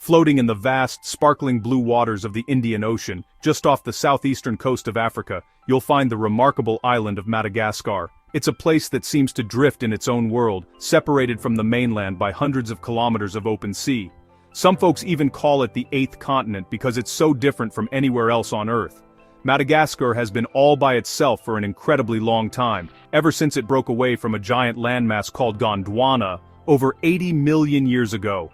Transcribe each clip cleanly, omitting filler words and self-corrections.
Floating in the vast, sparkling blue waters of the Indian Ocean, just off the southeastern coast of Africa, you'll find the remarkable island of Madagascar. It's a place that seems to drift in its own world, separated from the mainland by hundreds of kilometers of open sea. Some folks even call it the eighth continent because it's so different from anywhere else on Earth. Madagascar has been all by itself for an incredibly long time, ever since it broke away from a giant landmass called Gondwana, over 80 million years ago.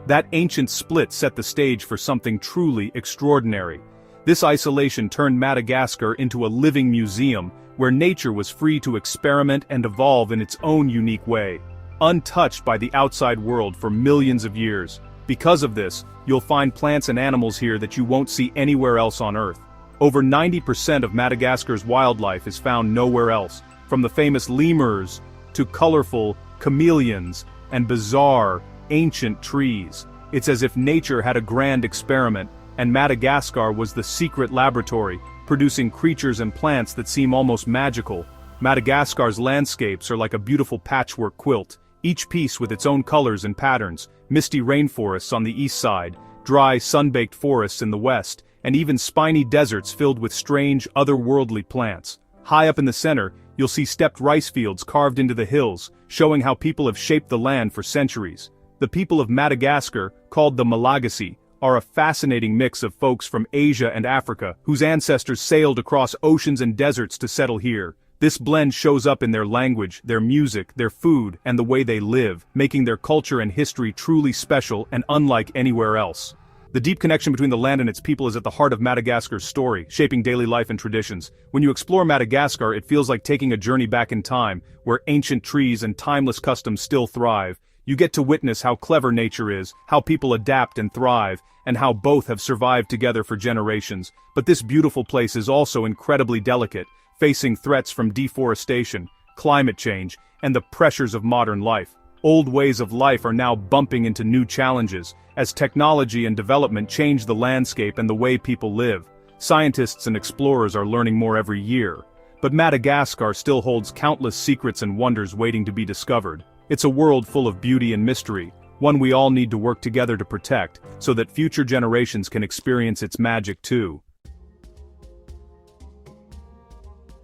That ancient split set the stage for something truly extraordinary. This isolation turned Madagascar into a living museum, where nature was free to experiment and evolve in its own unique way, untouched by the outside world for millions of years. Because of this, you'll find plants and animals here that you won't see anywhere else on Earth. Over 90% of Madagascar's wildlife is found nowhere else, from the famous lemurs to colorful chameleons and bizarre, ancient trees. It's as if nature had a grand experiment, and Madagascar was the secret laboratory, producing creatures and plants that seem almost magical. Madagascar's landscapes are like a beautiful patchwork quilt, each piece with its own colors and patterns: misty rainforests on the east side, dry, sun-baked forests in the west, and even spiny deserts filled with strange, otherworldly plants. High up in the center, you'll see stepped rice fields carved into the hills, showing how people have shaped the land for centuries. The people of Madagascar, called the Malagasy, are a fascinating mix of folks from Asia and Africa, whose ancestors sailed across oceans and deserts to settle here. This blend shows up in their language, their music, their food, and the way they live, making their culture and history truly special and unlike anywhere else. The deep connection between the land and its people is at the heart of Madagascar's story, shaping daily life and traditions. When you explore Madagascar, it feels like taking a journey back in time, where ancient trees and timeless customs still thrive. You get to witness how clever nature is, how people adapt and thrive, and how both have survived together for generations. But this beautiful place is also incredibly delicate, facing threats from deforestation, climate change, and the pressures of modern life. Old ways of life are now bumping into new challenges, as technology and development change the landscape and the way people live. Scientists and explorers are learning more every year. But Madagascar still holds countless secrets and wonders waiting to be discovered. It's a world full of beauty and mystery, one we all need to work together to protect, so that future generations can experience its magic too.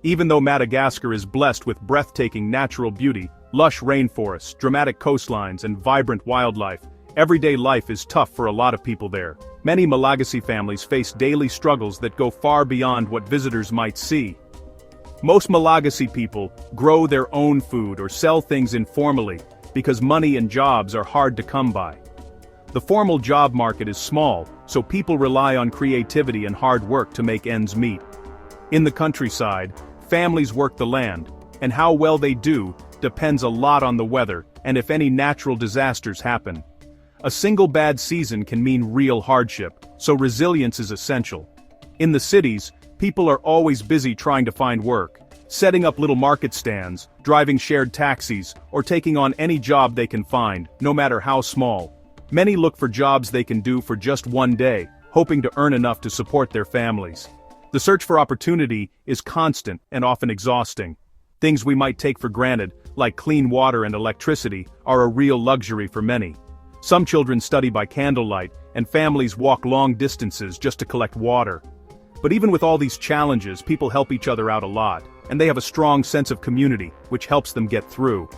Even though Madagascar is blessed with breathtaking natural beauty, lush rainforests, dramatic coastlines, and vibrant wildlife, everyday life is tough for a lot of people there. Many Malagasy families face daily struggles that go far beyond what visitors might see. Most Malagasy people grow their own food or sell things informally, because money and jobs are hard to come by. The formal job market is small, so people rely on creativity and hard work to make ends meet. In the countryside, families work the land, and how well they do depends a lot on the weather and if any natural disasters happen. A single bad season can mean real hardship, so resilience is essential. In the cities, people are always busy trying to find work, setting up little market stands, driving shared taxis, or taking on any job they can find, no matter how small. Many look for jobs they can do for just one day, hoping to earn enough to support their families. The search for opportunity is constant and often exhausting. Things we might take for granted, like clean water and electricity, are a real luxury for many. Some children study by candlelight, and families walk long distances just to collect water. But even with all these challenges, people help each other out a lot, and they have a strong sense of community, which helps them get through.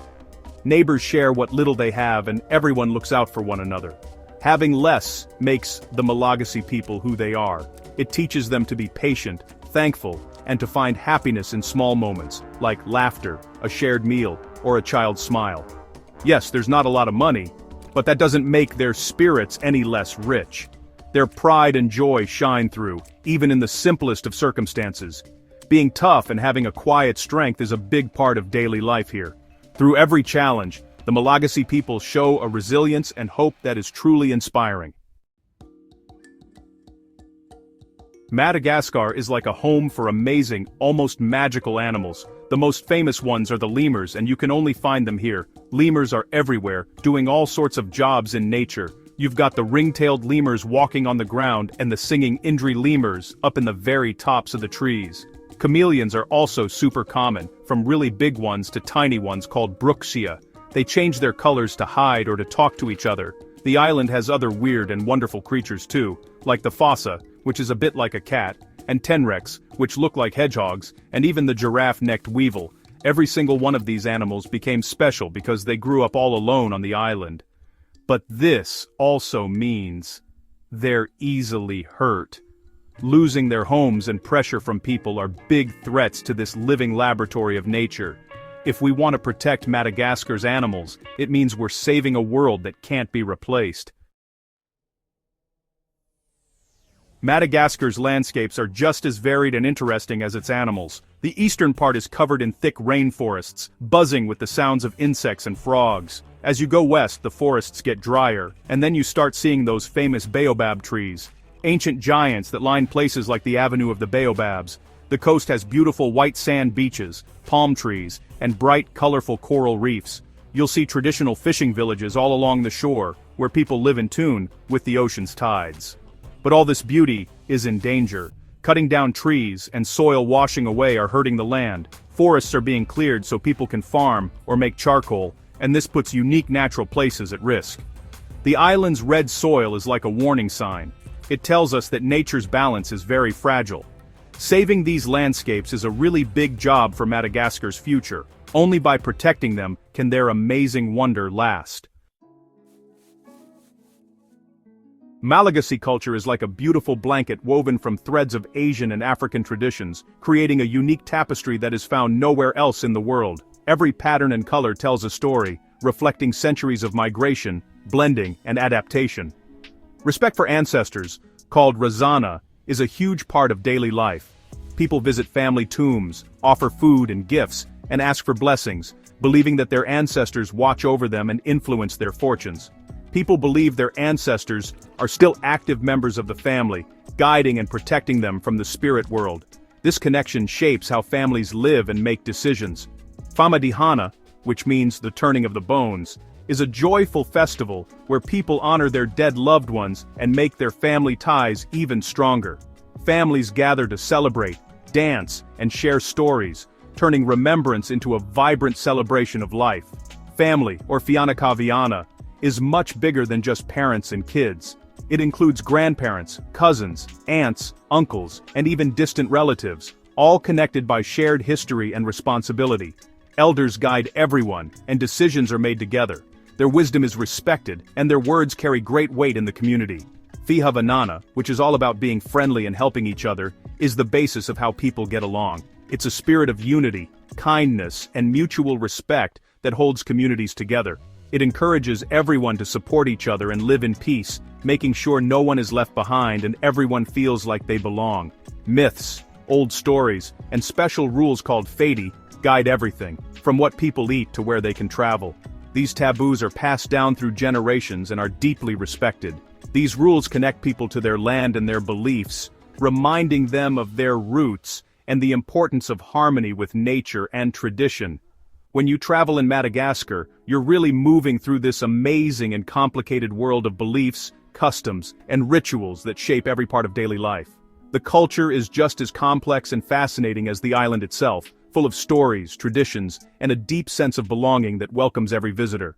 Neighbors share what little they have, and everyone looks out for one another. Having less makes the Malagasy people who they are. It teaches them to be patient, thankful, and to find happiness in small moments, like laughter, a shared meal, or a child's smile. Yes, there's not a lot of money, but that doesn't make their spirits any less rich. Their pride and joy shine through, even in the simplest of circumstances. Being tough and having a quiet strength is a big part of daily life here. Through every challenge, the Malagasy people show a resilience and hope that is truly inspiring. Madagascar is like a home for amazing, almost magical animals. The most famous ones are the lemurs, and you can only find them here. Lemurs are everywhere, doing all sorts of jobs in nature. You've got the ring-tailed lemurs walking on the ground and the singing Indri lemurs up in the very tops of the trees. Chameleons are also super common, from really big ones to tiny ones called bruxia. They change their colors to hide or to talk to each other. The island has other weird and wonderful creatures too, like the fossa, which is a bit like a cat, and tenrecs, which look like hedgehogs, and even the giraffe-necked weevil. Every single one of these animals became special because they grew up all alone on the island. But this also means they're easily hurt. Losing their homes and pressure from people are big threats to this living laboratory of nature. If we want to protect Madagascar's animals, it means we're saving a world that can't be replaced. Madagascar's landscapes are just as varied and interesting as its animals. The eastern part is covered in thick rainforests, buzzing with the sounds of insects and frogs. As you go west, the forests get drier, and then you start seeing those famous baobab trees, ancient giants that line places like the Avenue of the Baobabs. The coast has beautiful white sand beaches, palm trees, and bright, colorful coral reefs. You'll see traditional fishing villages all along the shore, where people live in tune with the ocean's tides. But all this beauty is in danger. Cutting down trees and soil washing away are hurting the land. Forests are being cleared so people can farm or make charcoal, and this puts unique natural places at risk. The island's red soil is like a warning sign. It tells us that nature's balance is very fragile. Saving these landscapes is a really big job for Madagascar's future. Only by protecting them can their amazing wonder last. Malagasy culture is like a beautiful blanket woven from threads of Asian and African traditions, creating a unique tapestry that is found nowhere else in the world. Every pattern and color tells a story, reflecting centuries of migration, blending, and adaptation. Respect for ancestors, called Razana, is a huge part of daily life. People visit family tombs, offer food and gifts, and ask for blessings, believing that their ancestors watch over them and influence their fortunes. People believe their ancestors are still active members of the family, guiding and protecting them from the spirit world. This connection shapes how families live and make decisions. Famadihana, which means the turning of the bones, is a joyful festival where people honor their dead loved ones and make their family ties even stronger. Families gather to celebrate, dance, and share stories, turning remembrance into a vibrant celebration of life. Family, or Fianakaviana, is much bigger than just parents and kids. It includes grandparents, cousins, aunts, uncles, and even distant relatives, all connected by shared history and responsibility. Elders guide everyone, and decisions are made together. Their wisdom is respected, and their words carry great weight in the community. Fihavanana, which is all about being friendly and helping each other, is the basis of how people get along. It's a spirit of unity, kindness, and mutual respect that holds communities together. It encourages everyone to support each other and live in peace, making sure no one is left behind and everyone feels like they belong. Myths, old stories, and special rules called fadi guide everything, from what people eat to where they can travel. These taboos are passed down through generations and are deeply respected. These rules connect people to their land and their beliefs, reminding them of their roots and the importance of harmony with nature and tradition. When you travel in Madagascar, you're really moving through this amazing and complicated world of beliefs, customs, and rituals that shape every part of daily life. The culture is just as complex and fascinating as the island itself, full of stories, traditions, and a deep sense of belonging that welcomes every visitor.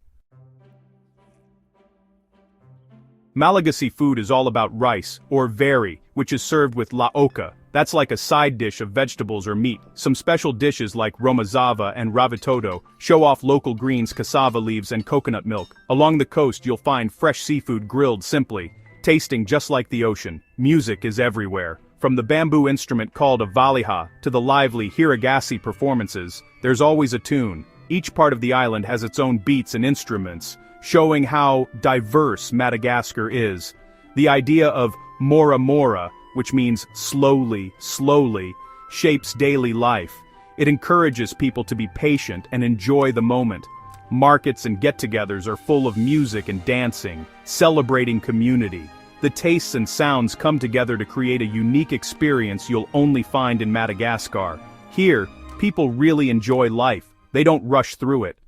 Malagasy food is all about rice, or veri, which is served with laoka. That's like a side dish of vegetables or meat. Some special dishes like romazava and ravitoto show off local greens, cassava leaves, and coconut milk. Along the coast you'll find fresh seafood grilled simply, tasting just like the ocean. Music is everywhere. From the bamboo instrument called a valiha to the lively hiragasi performances, there's always a tune. Each part of the island has its own beats and instruments, showing how diverse Madagascar is. The idea of mora mora, which means slowly, slowly, shapes daily life. It encourages people to be patient and enjoy the moment. Markets and get-togethers are full of music and dancing, celebrating community. The tastes and sounds come together to create a unique experience you'll only find in Madagascar. Here, people really enjoy life. They don't rush through it.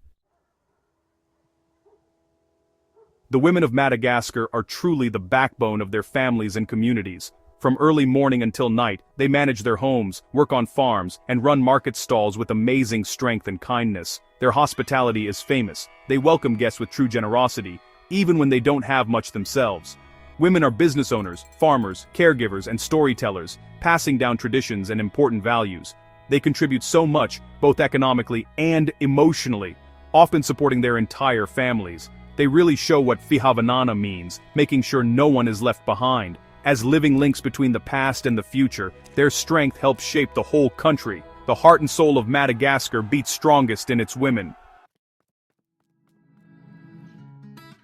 The women of Madagascar are truly the backbone of their families and communities. From early morning until night, they manage their homes, work on farms, and run market stalls with amazing strength and kindness. Their hospitality is famous. They welcome guests with true generosity, even when they don't have much themselves. Women are business owners, farmers, caregivers, and storytellers, passing down traditions and important values. They contribute so much, both economically and emotionally, often supporting their entire families. They really show what Fihavanana means, making sure no one is left behind. As living links between the past and the future, their strength helps shape the whole country. The heart and soul of Madagascar beats strongest in its women.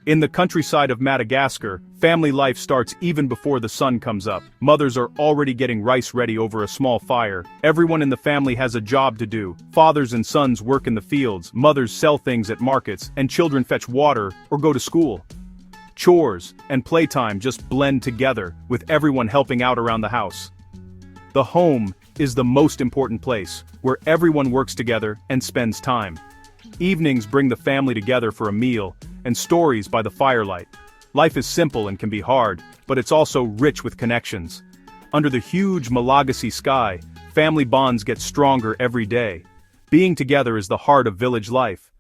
In the countryside of Madagascar, family life starts even before the sun comes up. Mothers are already getting rice ready over a small fire. Everyone in the family has a job to do. Fathers and sons work in the fields, mothers sell things at markets, and children fetch water or go to school. Chores and playtime just blend together, with everyone helping out around the house. The home is the most important place, where everyone works together and spends time. Evenings bring the family together for a meal, and stories by the firelight. Life is simple and can be hard, but it's also rich with connections. Under the huge Malagasy sky, family bonds get stronger every day. Being together is the heart of village life.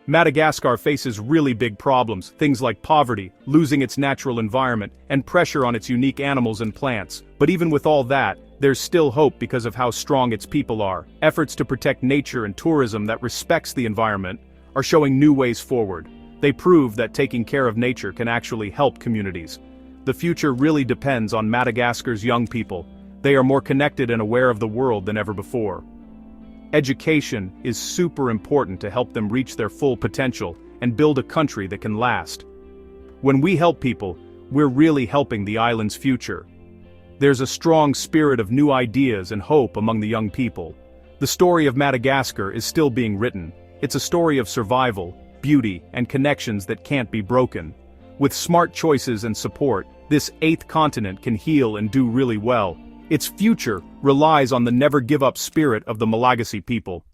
Madagascar faces really big problems, things like poverty, losing its natural environment, and pressure on its unique animals and plants. But even with all that, there's still hope because of how strong its people are. Efforts to protect nature and tourism that respects the environment are showing new ways forward. They prove that taking care of nature can actually help communities. The future really depends on Madagascar's young people. They are more connected and aware of the world than ever before. Education is super important to help them reach their full potential and build a country that can last. When we help people, we're really helping the island's future. There's a strong spirit of new ideas and hope among the young people. The story of Madagascar is still being written. It's a story of survival, beauty, and connections that can't be broken. With smart choices and support, this 8th continent can heal and do really well. Its future relies on the never-give-up spirit of the Malagasy people.